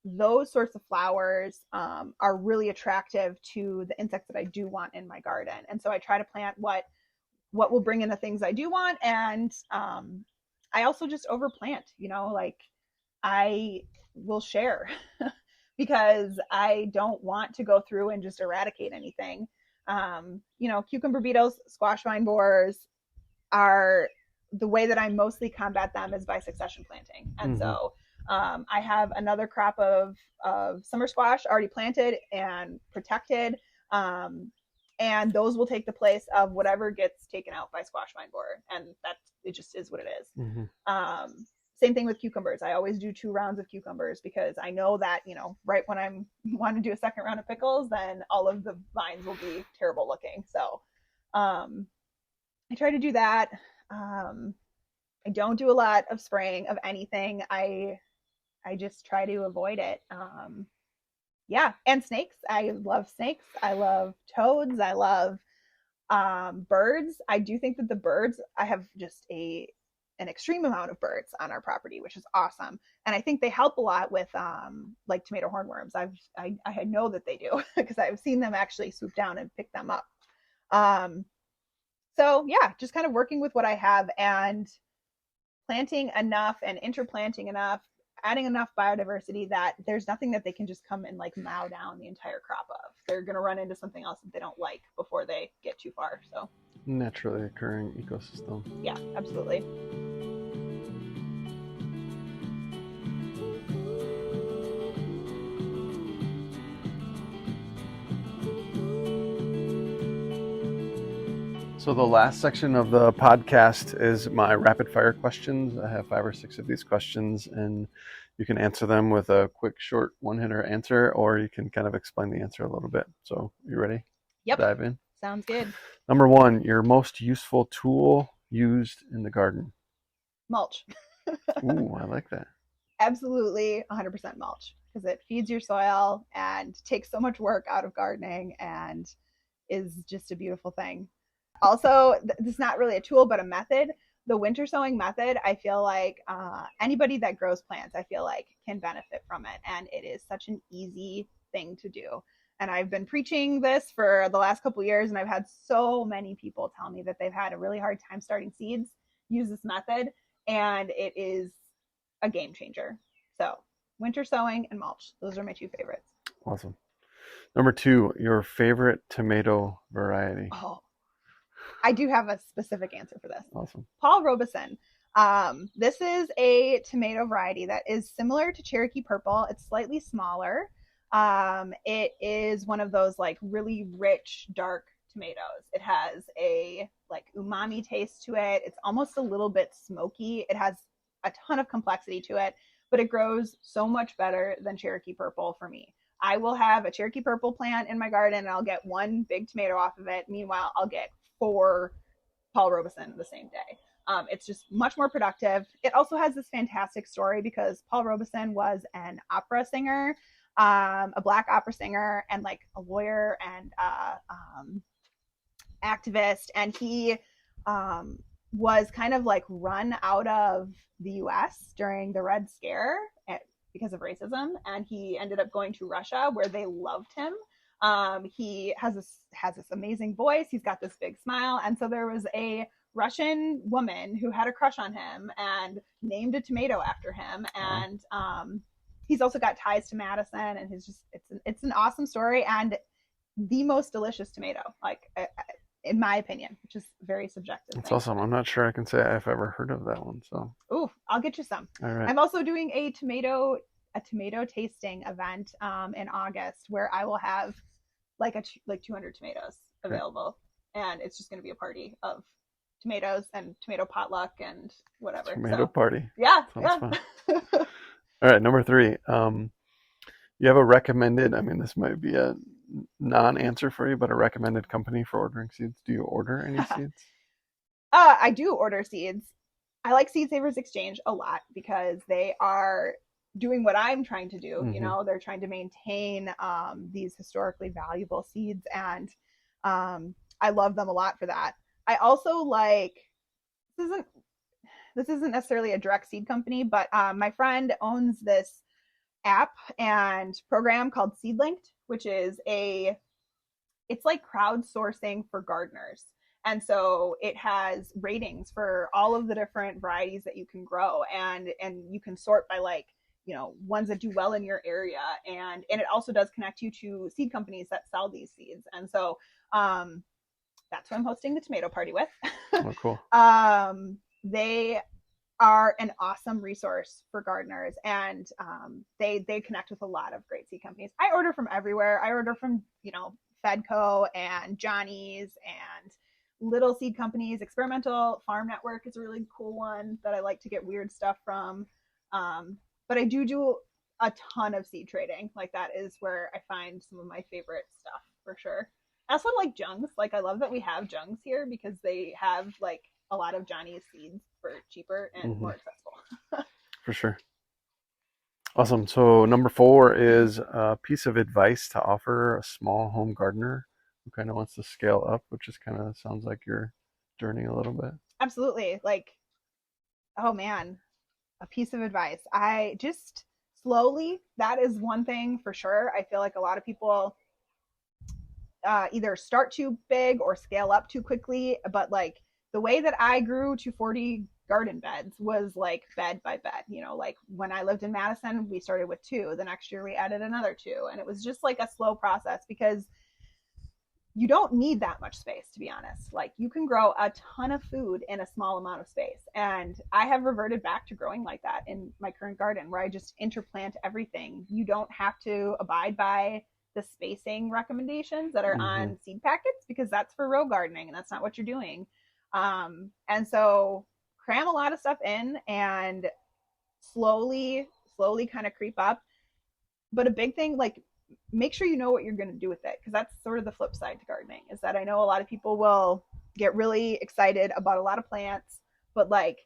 those sorts of flowers are really attractive to the insects that I do want in my garden. And so I try to plant what will bring in the things I do want. And I also just overplant, like I will share because I don't want to go through and just eradicate anything. Cucumber beetles, squash vine borers are the way that I mostly combat them is by succession planting. And so I have another crop of summer squash already planted and protected. and those will take the place of whatever gets taken out by squash vine borer, and it just is what it is. Mm-hmm. Same thing with cucumbers. I always do 2 rounds of cucumbers because I know that, right when I want to do a second round of pickles, then all of the vines will be terrible looking. So I try to do that. I don't do a lot of spraying of anything. I just try to avoid it. Yeah, and snakes. I love snakes. I love toads. I love birds. I do think that the birds, I have just an extreme amount of birds on our property, which is awesome. And I think they help a lot with like tomato hornworms. I know that they do because I've seen them actually swoop down and pick them up. So yeah, just kind of working with what I have and planting enough and interplanting enough, adding enough biodiversity that there's nothing that they can just come and like mow down the entire crop of. They're going to run into something else that they don't like before they get too far. So Naturally occurring ecosystem. Yeah, absolutely. So the last section of the podcast is my rapid fire questions. I have 5 or 6 of these questions, and you can answer them with a quick, short, one-hitter answer, or you can kind of explain the answer a little bit. So you ready? Yep. Dive in. Sounds good. Number 1, your most useful tool used in the garden. Mulch. Ooh, I like that. Absolutely 100% mulch, because it feeds your soil and takes so much work out of gardening and is just a beautiful thing. Also, this is not really a tool, but a method. The winter sowing method, I feel like anybody that grows plants, I feel like can benefit from it. And it is such an easy thing to do. And I've been preaching this for the last couple of years, and I've had so many people tell me that they've had a really hard time starting seeds, use this method, and it is a game changer. So winter sowing and mulch, those are my 2 favorites. Awesome. Number 2, your favorite tomato variety. Oh, I do have a specific answer for this. Awesome. Paul Robeson. This is a tomato variety that is similar to Cherokee Purple. It's slightly smaller. It is one of those like really rich, dark tomatoes. It has a like umami taste to it. It's almost a little bit smoky. It has a ton of complexity to it, but it grows so much better than Cherokee Purple for me. I will have a Cherokee Purple plant in my garden and I'll get 1 big tomato off of it. Meanwhile, I'll get 4 Paul Robeson the same day. It's just much more productive. It also has this fantastic story because Paul Robeson was an opera singer, a Black opera singer, and like a lawyer and activist. And he was kind of like run out of the US during the Red Scare because of racism. And he ended up going to Russia where they loved him. He has this amazing voice. He's got this big smile. And so there was a Russian woman who had a crush on him and named a tomato after him. And he's also got ties to Madison, and it's an awesome story and the most delicious tomato, like in my opinion, which is very subjective. That's awesome. I'm not sure I can say I've ever heard of that one. So ooh, I'll get you some. All right. I'm also doing a tomato tasting event in August where I will have like 200 tomatoes available, and it's just going to be a party of tomatoes and tomato potluck and whatever. Tomato party. Yeah. Sounds fun. All right, number 3. You have a recommended, I mean, this might be a non-answer for you, but a recommended company for ordering seeds. Do you order any seeds? I do order seeds. I like Seed Savers Exchange a lot because they are doing what I'm trying to do. Mm-hmm. They're trying to maintain these historically valuable seeds, and I love them a lot for that. I also like, this isn't necessarily a direct seed company, but my friend owns this app and program called SeedLinked, which is it's like crowdsourcing for gardeners. And so it has ratings for all of the different varieties that you can grow, and you can sort by like, ones that do well in your area. And it also does connect you to seed companies that sell these seeds. And so that's who I'm hosting the tomato party with. Oh, cool. They are an awesome resource for gardeners, and they connect with a lot of great seed companies. I order from everywhere. I order from, Fedco and Johnny's and little seed companies. Experimental Farm Network is a really cool one that I like to get weird stuff from. But I do a ton of seed trading. Like that is where I find some of my favorite stuff for sure. I also like Jungs. Like I love that we have Jungs here because they have like a lot of Johnny's seeds for cheaper and more accessible. For sure. Awesome. So number 4 is a piece of advice to offer a small home gardener who kind of wants to scale up, which just kind of sounds like your journey a little bit. Absolutely. Like, oh man, a piece of advice. I just slowly, that is one thing for sure. I feel like a lot of people either start too big or scale up too quickly. But like the way that I grew to 40 garden beds was like bed by bed. You know, like when I lived in Madison, we started with 2. The next year we added another 2. And it was just like a slow process because you don't need that much space, to be honest. Like you can grow a ton of food in a small amount of space. And I have reverted back to growing like that in my current garden where I just interplant everything. You don't have to abide by the spacing recommendations that are on seed packets because that's for row gardening and that's not what you're doing. And so cram a lot of stuff in and slowly kind of creep up. But a big thing, like make sure you know what you're going to do with it because that's sort of the flip side to gardening is that I know a lot of people will get really excited about a lot of plants, but like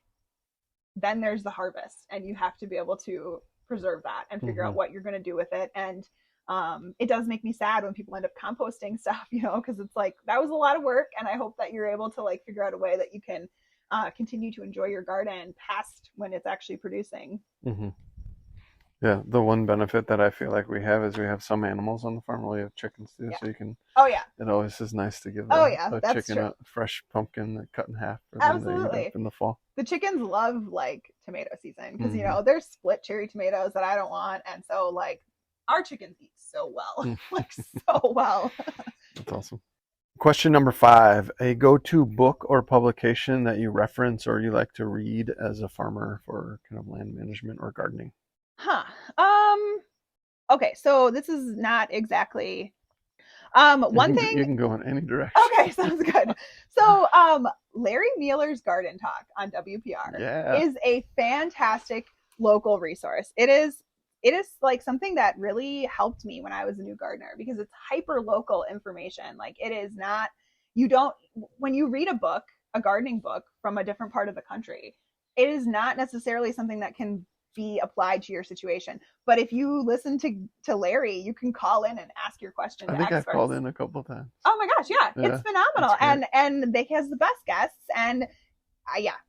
then there's the harvest and you have to be able to preserve that and figure out what you're going to do with it. And it does make me sad when people end up composting stuff, you know, because it's like that was a lot of work. And I hope that you're able to like figure out a way that you can continue to enjoy your garden past when it's actually producing. Yeah, the one benefit that I feel like we have is we have some animals on the farm. We have chickens too, so you can. Oh yeah. It always is nice to give a chicken a fresh pumpkin cut in half. Absolutely. In the fall. The chickens love like tomato season because you know there's split cherry tomatoes that I don't want, and so like our chickens eat so well, like so well. That's awesome. Question number 5: a go-to book or publication that you reference or you like to read as a farmer for kind of land management or gardening. Okay, so this is not exactly one thing. You can go in any direction. Okay, sounds good. So Larry Mueller's Garden Talk on WPR is a fantastic local resource. It is like something that really helped me when I was a new gardener because it's hyper local information. Like it is not, when you read a gardening book from a different part of the country, it is not necessarily something that can be applied to your situation. But if you listen to Larry, you can call in and ask your question. I think I've called in a couple of times. Oh my gosh, yeah. It's phenomenal. And he has the best guests and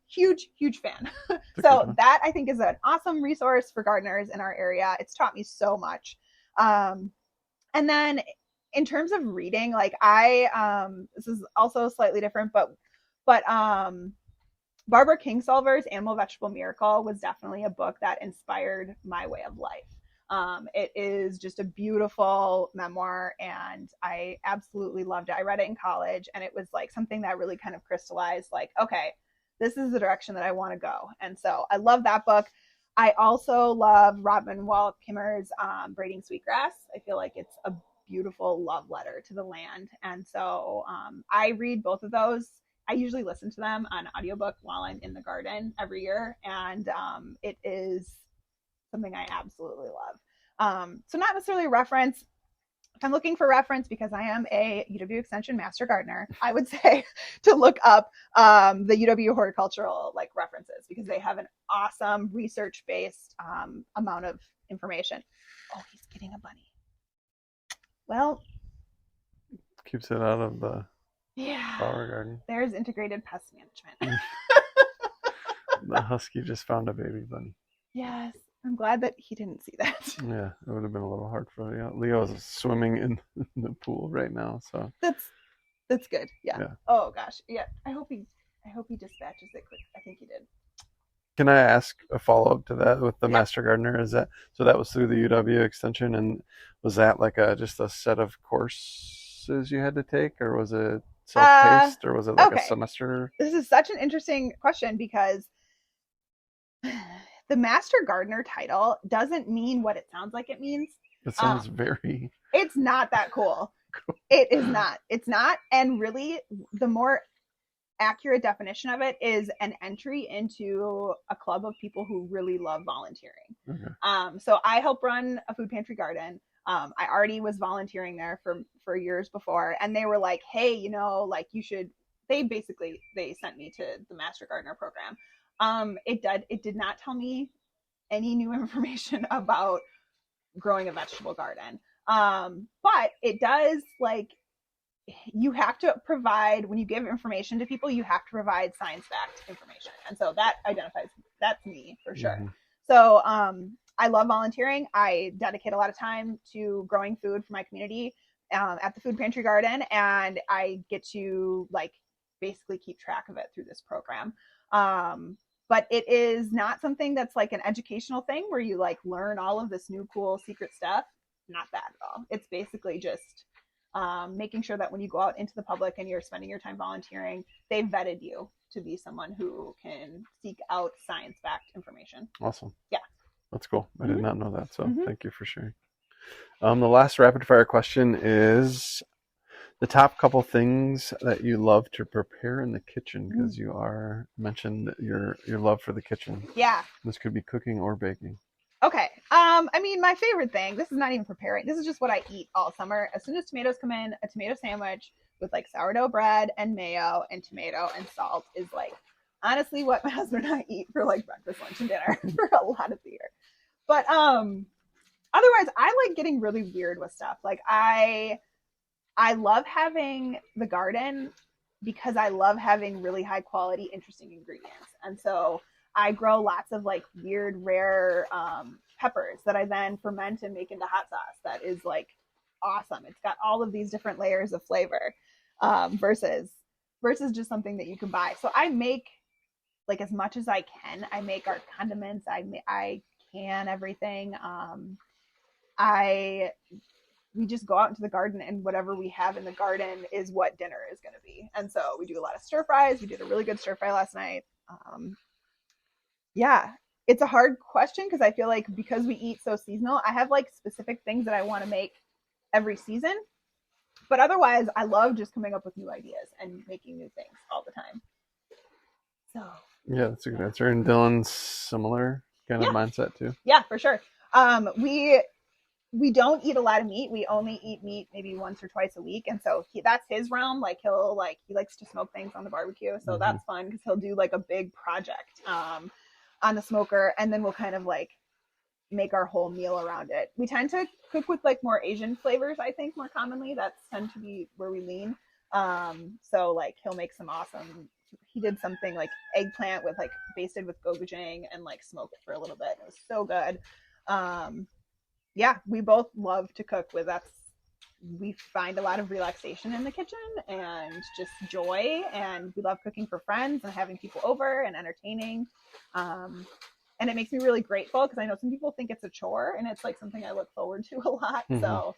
huge fan. So that I think is an awesome resource for gardeners in our area. It's taught me so much. And then in terms of reading, like this is also slightly different, but Barbara Kingsolver's Animal Vegetable Miracle was definitely a book that inspired my way of life. It is just a beautiful memoir and I absolutely loved it. I read it in college and it was like something that really kind of crystallized like, okay, this is the direction that I want to go. And so I love that book. I also love Robin Wall Kimmer's Braiding Sweetgrass. I feel like it's a beautiful love letter to the land. And so I read both of those. I usually listen to them on audiobook while I'm in the garden every year. And it is something I absolutely love. So not necessarily a reference. If I'm looking for reference, because I am a UW Extension Master Gardener, I would say to look up the UW horticultural like references because they have an awesome research-based amount of information. Oh, he's getting a bunny. Well, keeps it out of the flower garden. There's integrated pest management. The husky just found a baby bunny. Yes. I'm glad that he didn't see that. Yeah, it would have been a little hard for Leo. Leo is swimming in the pool right now, so that's good. Yeah. Oh gosh. Yeah. I hope he dispatches it quick. I think he did. Can I ask a follow-up to that with the Master Gardener? Is that so? That was through the UW Extension, and was that like just a set of courses you had to take, or was it self-paced, or was it like a semester? This is such an interesting question because the Master Gardener title doesn't mean what it sounds like it means. It sounds very... It's not that cool. It is not. It's not. And really, the more accurate definition of it is an entry into a club of people who really love volunteering. Okay. So I help run a food pantry garden. I already was volunteering there for years before, and they were like, hey, you know, like you should. They sent me to the Master Gardener program. It did not tell me any new information about growing a vegetable garden. But it does, like, you have to provide, when you give information to people, you have to provide science-backed information. And so that identifies, that's me for sure. Mm-hmm. So I love volunteering. I dedicate a lot of time to growing food for my community at the food pantry garden. And I get to, like, basically keep track of it through this program. But it is not something that's like an educational thing where you like learn all of this new cool secret stuff. Not that at all. It's basically just making sure that when you go out into the public and you're spending your time volunteering, they've vetted you to be someone who can seek out science-backed information. Awesome. Yeah. That's cool. I did not know that. So Mm-hmm. thank you for sharing. The last rapid fire question is the top couple things that you love to prepare in the kitchen, because you mentioned your love for the kitchen. Yeah. This could be cooking or baking. Okay. I mean, my favorite thing, this is not even preparing. This is just what I eat all summer. As soon as tomatoes come in, a tomato sandwich with like sourdough bread and mayo and tomato and salt is like honestly what my husband and I eat for like breakfast, lunch, and dinner for a lot of the year. But otherwise, I like getting really weird with stuff. Like I love having the garden because I love having really high quality, interesting ingredients. And so I grow lots of like weird, rare peppers that I then ferment and make into hot sauce. That is like awesome. It's got all of these different layers of flavor versus just something that you can buy. So I make like as much as I can. I make our condiments. I can everything. We just go out into the garden and whatever we have in the garden is what dinner is going to be. And so we do a lot of stir fries. We did a really good stir fry last night. Yeah, it's a hard question because I feel like because we eat so seasonal, I have like specific things that I want to make every season. But otherwise, I love just coming up with new ideas and making new things all the time. So yeah, that's a good answer. And Dylan's similar kind of mindset too. Yeah, for sure. We don't eat a lot of meat. We only eat meat maybe once or twice a week. And so that's his realm. Like he likes to smoke things on the barbecue. So that's fun because he'll do like a big project on the smoker. And then we'll kind of like make our whole meal around it. We tend to cook with like more Asian flavors, I think, more commonly. That's tend to be where we lean. So like he'll make some awesome, he did something like eggplant with like basted with gochujang and like smoked for a little bit. It was so good. Yeah, we both love to cook with that's we find a lot of relaxation in the kitchen and just joy, and we love cooking for friends and having people over and entertaining. And it makes me really grateful because I know some people think it's a chore, and it's like something I look forward to a lot. So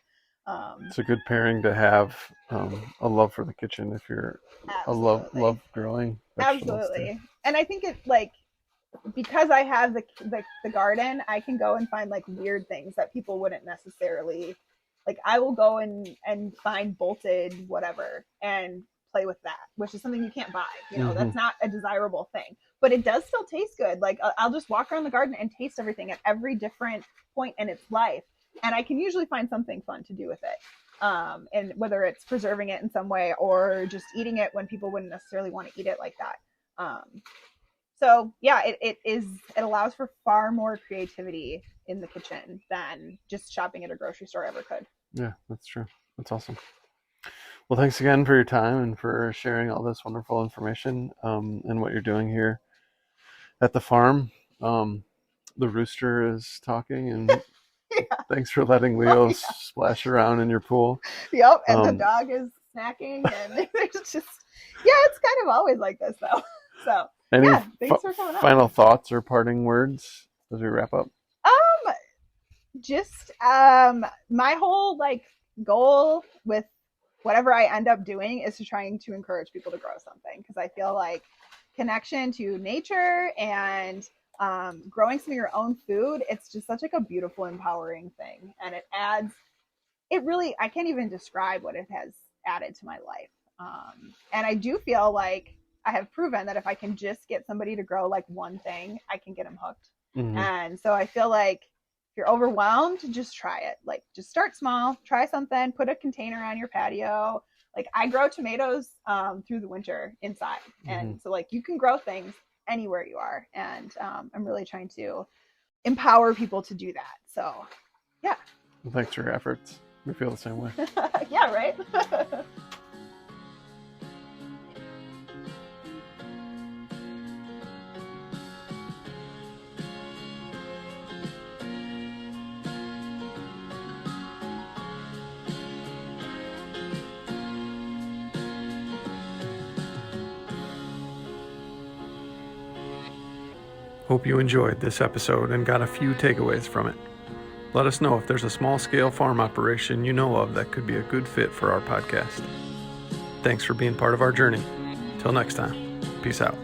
it's a good pairing to have a love for the kitchen if you're absolutely. a love growing vegetables. Absolutely. Too. And I think it like because I have the garden, I can go and find like weird things that people wouldn't necessarily like. I will go and find bolted whatever and play with that, which is something you can't buy. You know, that's not a desirable thing, but it does still taste good. Like I'll just walk around the garden and taste everything at every different point in its life, and I can usually find something fun to do with it. And whether it's preserving it in some way or just eating it when people wouldn't necessarily want to eat it like that. So yeah, it allows for far more creativity in the kitchen than just shopping at a grocery store ever could. Yeah, that's true. That's awesome. Well, thanks again for your time and for sharing all this wonderful information and what you're doing here at the farm. The rooster is talking, and thanks for letting Leo splash around in your pool. Yep, and the dog is snacking, and it's just it's kind of always like this though. So any thanks for coming final thoughts or parting words as we wrap up? Just my whole like goal with whatever I end up doing is to trying to encourage people to grow something, because I feel like connection to nature and growing some of your own food, it's just such like a beautiful, empowering thing, and it adds I can't even describe what it has added to my life. And I do feel like I have proven that if I can just get somebody to grow like one thing, I can get them hooked. Mm-hmm. And so I feel like if you're overwhelmed, just try it. Like just start small, try something, put a container on your patio. Like I grow tomatoes through the winter inside. And so like you can grow things anywhere you are. And I'm really trying to empower people to do that. So yeah. Well, thanks for your efforts. We feel the same way. Yeah, right? Hope you enjoyed this episode and got a few takeaways from it. Let us know if there's a small-scale farm operation you know of that could be a good fit for our podcast. Thanks for being part of our journey. Till next time, peace out.